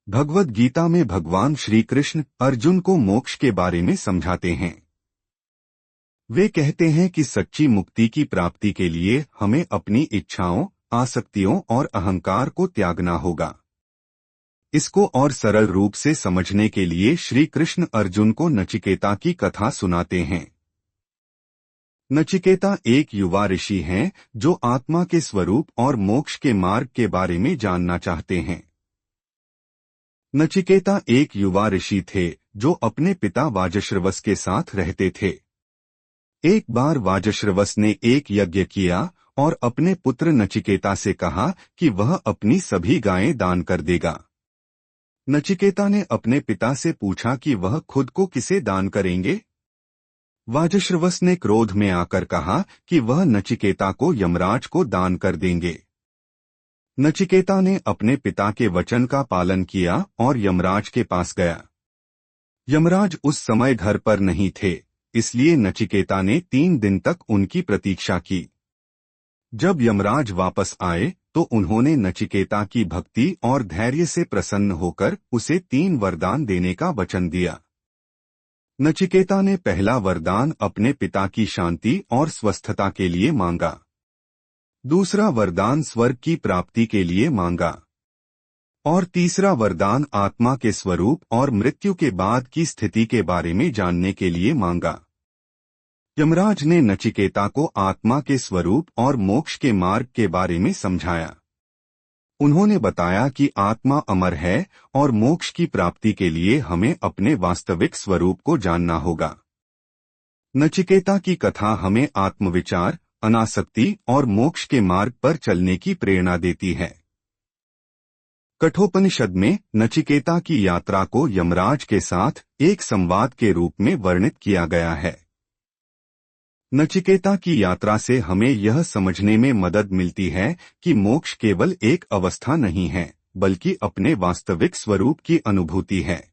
भगवद गीता में भगवान श्री कृष्ण अर्जुन को मोक्ष के बारे में समझाते हैं। वे कहते हैं कि सच्ची मुक्ति की प्राप्ति के लिए हमें अपनी इच्छाओं, आसक्तियों और अहंकार को त्यागना होगा। इसको और सरल रूप से समझने के लिए श्री कृष्ण अर्जुन को नचिकेता की कथा सुनाते हैं। नचिकेता एक युवा ऋषि हैं जो आत्मा के स्वरूप और मोक्ष के मार्ग के बारे में जानना चाहते हैं। नचिकेता एक युवा ऋषि थे जो अपने पिता वाजश्रवस के साथ रहते थे। एक बार वाजश्रवस ने एक यज्ञ किया और अपने पुत्र नचिकेता से कहा कि वह अपनी सभी गायें दान कर देगा। नचिकेता ने अपने पिता से पूछा कि वह खुद को किसे दान करेंगे। वाजश्रवस ने क्रोध में आकर कहा कि वह नचिकेता को यमराज को दान कर देंगे। नचिकेता ने अपने पिता के वचन का पालन किया और यमराज के पास गया। यमराज उस समय घर पर नहीं थे, इसलिए नचिकेता ने 3 दिन तक उनकी प्रतीक्षा की। जब यमराज वापस आए तो उन्होंने नचिकेता की भक्ति और धैर्य से प्रसन्न होकर उसे 3 वरदान देने का वचन दिया। नचिकेता ने पहला वरदान अपने पिता की शांति और स्वस्थता के लिए मांगा। दूसरा वरदान स्वर्ग की प्राप्ति के लिए मांगा और तीसरा वरदान आत्मा के स्वरूप और मृत्यु के बाद की स्थिति के बारे में जानने के लिए मांगा। यमराज ने नचिकेता को आत्मा के स्वरूप और मोक्ष के मार्ग के बारे में समझाया। उन्होंने बताया कि आत्मा अमर है और मोक्ष की प्राप्ति के लिए हमें अपने वास्तविक स्वरूप को जानना होगा। नचिकेता की कथा हमें आत्मविचार, अनासक्ति और मोक्ष के मार्ग पर चलने की प्रेरणा देती है। कठोपनिषद में नचिकेता की यात्रा को यमराज के साथ एक संवाद के रूप में वर्णित किया गया है। नचिकेता की यात्रा से हमें यह समझने में मदद मिलती है कि मोक्ष केवल एक अवस्था नहीं है, बल्कि अपने वास्तविक स्वरूप की अनुभूति है।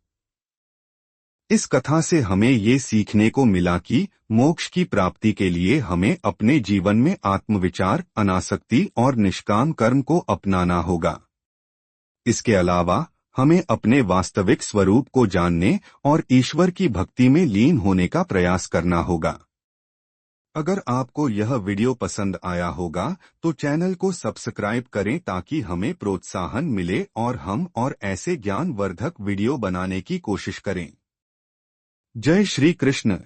इस कथा से हमें ये सीखने को मिला कि मोक्ष की प्राप्ति के लिए हमें अपने जीवन में आत्मविचार, अनासक्ति और निष्काम कर्म को अपनाना होगा। इसके अलावा हमें अपने वास्तविक स्वरूप को जानने और ईश्वर की भक्ति में लीन होने का प्रयास करना होगा। अगर आपको यह वीडियो पसंद आया होगा तो चैनल को सब्सक्राइब करें ताकि हमें प्रोत्साहन मिले और हम और ऐसे ज्ञानवर्धक वीडियो बनाने की कोशिश करें। जय श्री कृष्ण।